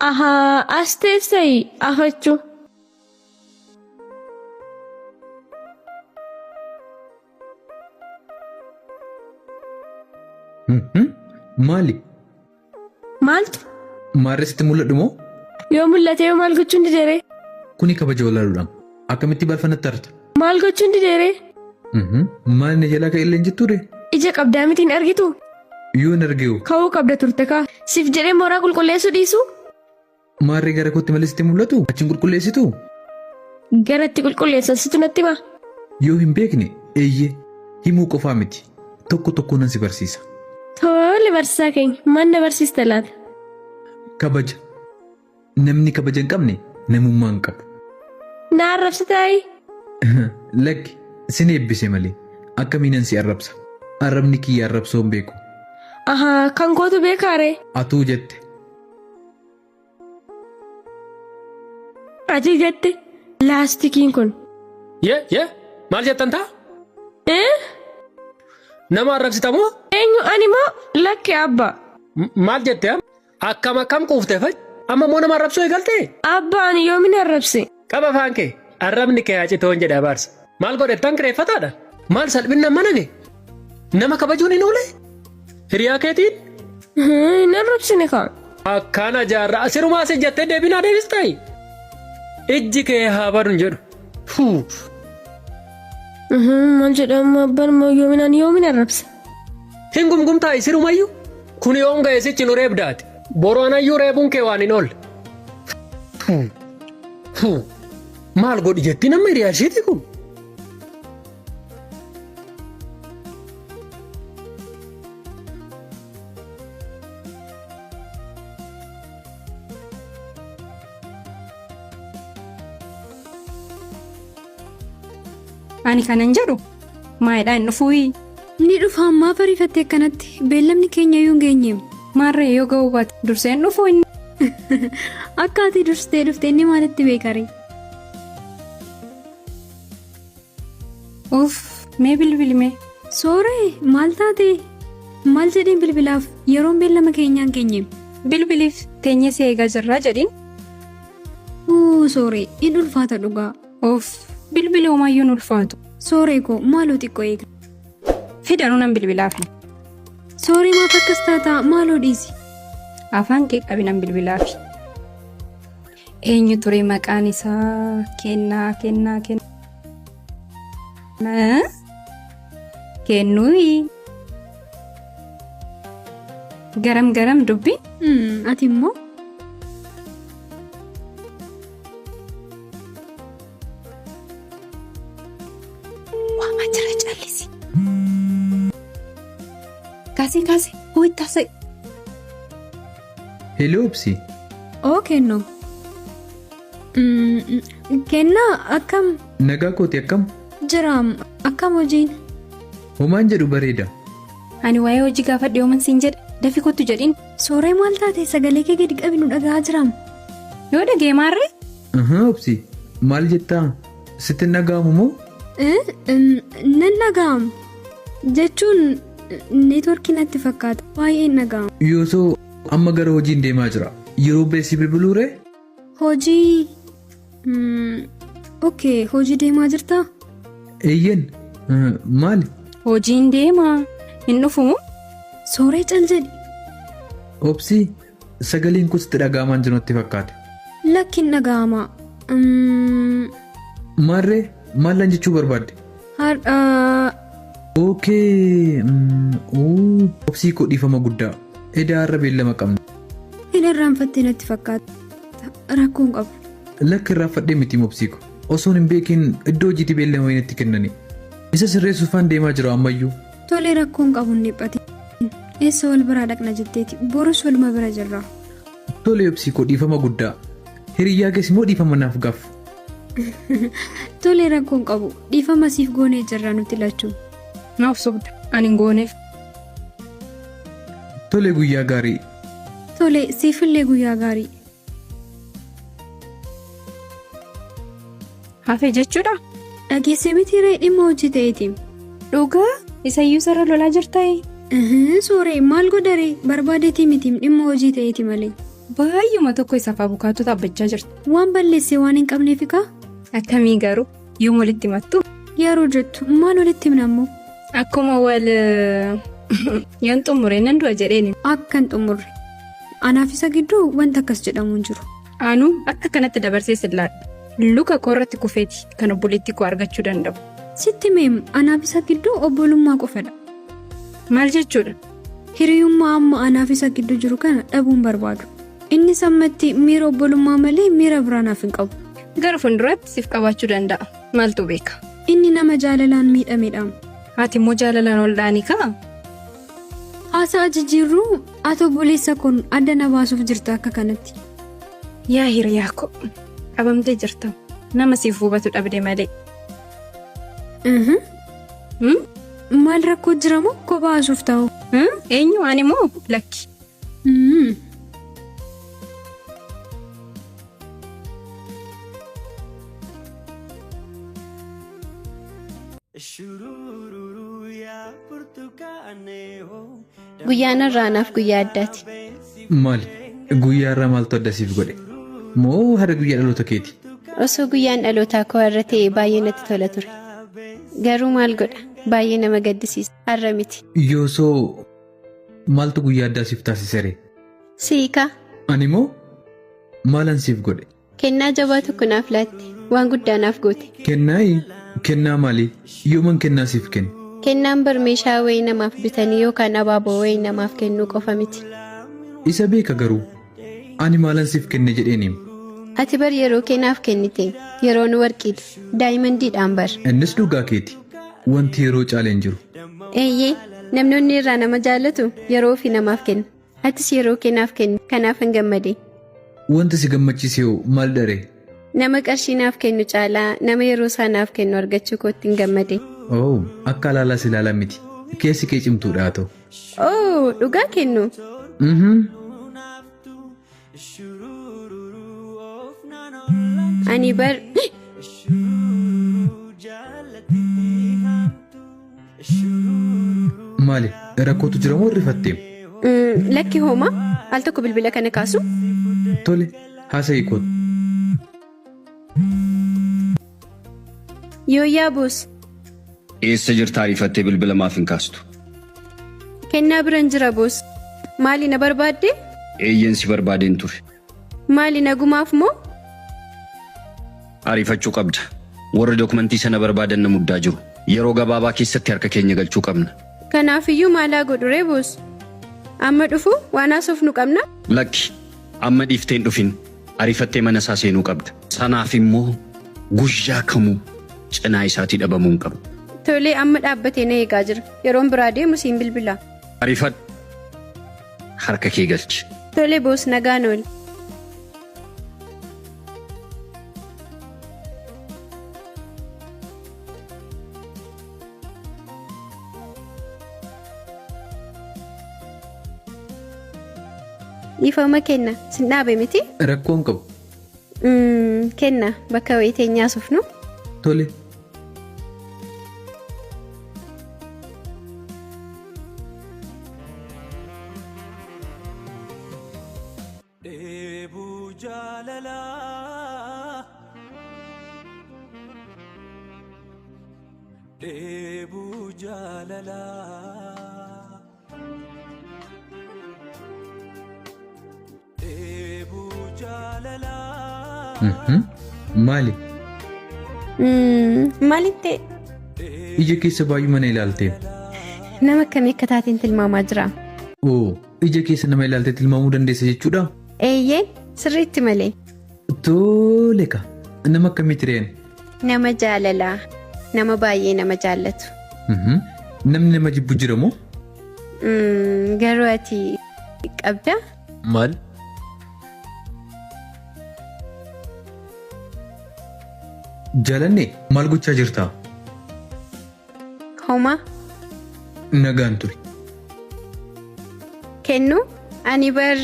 Aha, as teessee afachuu. Maali? Maaltu? Maarresitti mul'adhu moo? Yoo mul'ate yoo maal gochuun dideere? Kuni kabaja walaaluudhaan. Akkamitti balfanatti arta? Maal gochuun dideere? Maal inni jalaa ka'e illee hin jettuure? Ija qabdaa miti hin argitu? Yoo hin argeewu. Ka'uu qabda turte kaa. Siif jedhee mooraa qulqulleessuu dhiisu? Maarree gara kootti malee sitti mul'atu? Achiin qulqulleessitu? Garatti qulqulleessan situ natti hima? Yoo hin beekne eeyyee himuu qofaa miti. Tokko tokko nan si barsiisa. Tole barsiisaa keenya maal na barsiista laata? Kabaja. Namni kabaja hin qabne namummaa hin qabu. Na arrabsitaayi? Lakki sin eebbise malee akkamiinan si arrabsa. Arrabni kiyya arrabsoo hin beeku. Ahaa kan gootu beekaare? Atuu jette. Ati jette laastikiin kun. Maal jettan ta'a? Nama arrabsitamoo? Eenyu ani moo lakki abba? Maal jette? Akkam quuftee fa'i? Amma moo nama arrabsoo eegalte? Abba ani yoomin arrabse? Qaba afaan kee arrabni kee hacitoon jedha abaarsa. Maal godhettan kireeffataadha? Maal salphina mana kee? Nama kabajuun hin oole? Hiriyaa keetiin? Hin arrabsine kaa. Akkana jaarraa asirumaa si jettee deebinaa deebistaayi? Ijji kee haa baduun jedhu. Maal jedhamu abbaan moo yoomin arrabse? Hin gumgumtaayi sirumayyuu? Kun yoom ga'e sichi nu reebdaati? Boroanayyuu reebuun kee waan hin oolle. Maal godhi jetti nama hiriyaa isheeti kun? Ani kanan jedhu maayidhaan dhufuuyi. Ni dhufa ammaa bariifattee kanatti beellamni keenya yoo hin geenyeem. Maarree yoo ga'uu baate durseen dhufuu inni. Akka ati dursitee dhuftee inni maalitti beekare? Mee bilbilime. Sooree maal taate? Maal jedheen bilbilaaf yeroon beellama keenyaa hin geenyeem? Bilbiliif teenyee si eegaa jirraa jedhin. Sooree in ulfaata dhugaa. Bilbili homaayyuu hin ulfaatu. Sooree koo maaloo xiqqoo eega. Fidanuu nan bilbilaafi. Sooree maaf akkas taataa maaloo dhiisi? Afaan kee qabinan bilbilaafi. Eenyu ture maqaan isaa? Kennaa. Kennuuyi. Garam dubbi? Ati immoo? Waama jira callisi. Kaasee ho'ittaase. Hello Obsi. Kennoo. Kennaa akkam? Nagaa kooti akkam? Jiraam akkam hojiin? Homaan jedhu bareeda. Ani waa'ee hojii gaafadhe yooman siin jedhe dafi kottu jedhin. Sooree maal taate sagalee kee gadi qabinu dhagaa jiraam. Yoo dhagee maarree? Obsi maal jettaa? Sitti nagaamu moo? Nan nagaamu. Jechuun neetworkii natti fakkaata. Baay'ee nagaamu. Yoosoo amma gara hojiin deemaa jira. Yeroo beessi bilbiluure? Hojii. Hojii deemaa jirtaa? Eeyyen. Maali? Hojiin deemaa. Hin dhufu? Sooree cal jedhi. Obsi sagaleen kun sitti dhaga'amaan jiru natti fakkaata. Lakkin dhaga'ama. Maarree maallan jechuu barbaadde? Har'a. Obsii koo dhiifama guddaa. Edaa har'a beellama qabna. Hin irraanfattee natti fakkaata. Rakkoon qabu. Lakki irraanfadhee miti obsii koo. Osoon hin beekin iddoo hojiitti beellama wayinatti kennani. Isa sirreessuufaan deemaa jira ammayyuu. Tolee rakkoon qabu hin dhiphate. Eessa wal biraa dhaqna jetteeti borus waluma bira jirra. Tolee obsii koo dhiifama guddaa. Hiriyyaa keessi moo dhiifama naaf gaaf? Tolee rakkoon qabu dhiifama siif goonee jirra nuti lachuun. Naaf sobda ani hin gooneef. Tolee guyyaa gaarii. Tolee siifillee guyyaa gaarii. Hafe jechuudha? Dhageesse mitiiree dhimma hojii ta'eetiim. Dhugaa isayyuu sarara lolaa jirtaayi. Sooree maal godharee barbaadeetii mitiim dhimma hojii ta'eeti malee. baay'uma tokko isaaf abukaatoo dhaabbachaa jirtu. Waan balleessee waan hin qabneef kaa? Akkamii garuu yoom walitti himattu? Yeroo jettu maal walitti himna ammoo? Akkuma wal yoon xumure nan du'a jedheeni. Akka hin xumurre. Anaaf isa gidduu wanta akkas jedhamu hin jiru. Anu akka kanatti dabarsee sillaadha. Luka koorratti kufeeti kan obboleettii koo argachuu danda'u. Sitti meem anaaf isa gidduu obbolummaa qofadha. Maal jechuudha? Hiriyummaa amma anaaf isa gidduu jiru kana dhabuun barbaadu. Inni sammatti miira obbolummaa malee miira biraa naaf hin qabu. Gara fuulduraatti siif qabaachuu danda'a. Maaltu beeka? Inni nama jaalalaan miidhameedha. Haati immoo jaalalaan ol dhaanii kaa? Haasaa jijjiirruu ati obboleessa kun adda na baasuuf jirta akka kanatti. Yaa hiriyaa koo qabamtee jirta. Nama siif hubatu dhabde malee. Maal rakkoo jira moo kophaa haasuuf ta'u? Eenyu ani moo lakki? Guyyaan irraa naaf guyyaa addaati. Maali? Guyyaa irraa maaltu adda siif godhe? Moo hada guyyaa dhaloota keeti? Osoo guyyaan dhalootaa koo har'a ta'e baay'ee natti tola ture. Garuu maal godha? Baay'ee nama gaddisiisa. Har'a miti. Yoosoo maaltu guyyaa addaa siif taasisere? Siika. Ani moo maalan siif godhe? Kennaa jabaa tokko naaf laatte. Waan guddaa naaf goote. Kennaa maali? Yooman kennaa siif kenne? Kennaan bar meeshaa wayii namaaf bitanii yookaan abaaboo wayii namaaf kennuu qofa miti. Isa beeka garuu ani maalan siif kenne jedheeniim. Ati bar yeroo kennaaf kennite yeroon warqiidha. Daayimandiidhaan bar. Innis dhugaa keeti. Wanti yeroo caaleen jiru. Eeyyee namni irraa nama jaallatu yeroo fi namaaf kenna. Atis yeroo kennaaf kenni kanaaf hin gammade. Wanti si gammachiise maal dharee? Nama qarshii naaf kennu caalaa nama yeroo isaa naaf kennu argachuu kootti hin gammade. Akka alaalaas ilaala miti. Keessi kee cimtuudha haa ta'u. Dhugaa kennu. Ani bar. Maali? Rakkootu jira moo rifattee? Lakki hooma al tokko bilbila kana kaasu. Tole haasa'ii kootu. Yooyaa boos. Eessa jirta ariifattee bilbila maaf hin kaastu? Kennaa biran jira boos. Maali na barbaadde? Eeyyeen si barbaadeen ture. Maali nagumaaf moo? Ariifachuu qabda. Warri dokumentii sana barbaadan na muddaa jiru. Yeroo gabaabaa keessatti harka keenya galchuu qabna. Kanaafiyyuu maalaa godhuree boos? Amma dhufu waan haasofnu qabna? Lakki amma dhiiftee hin dhufin. Ariifattee mana isaa seenuu qabda. Sanaaf immoo guyyaa kamuu cinaa isaatii dhabamuu hin qabu. Tolee amma dhaabbatee na eegaa jira. Yeroon biraa deemu siin bilbilaa. Ariifadhu. Harka kee galchi. Tolee boos nagaan ooli. Ifama kenna sin dhaabe miti? Rakkoon qabu. Kenna bakka wayii teenyaa sufnu. Tole. Maali? Maaliif ta'e? Ija keessa baay'ee mana ilaaltee. Nama akkamii akka taateen tilmaamaa jira? Ija keessa nama ilaaltee tilmaamuu dandeessa jechuudha? Eeyyee sirriitti malee. Tole ka nama akkamitti reen? Nama jaalalaa. Nama baay'ee nama jaallatu. Namni nama jibbu jira moo? Garuu ati qabda? Maal? Jaalanne maal gochaa jirtaa? Homaa. Nagaan ture. Kennu ani bar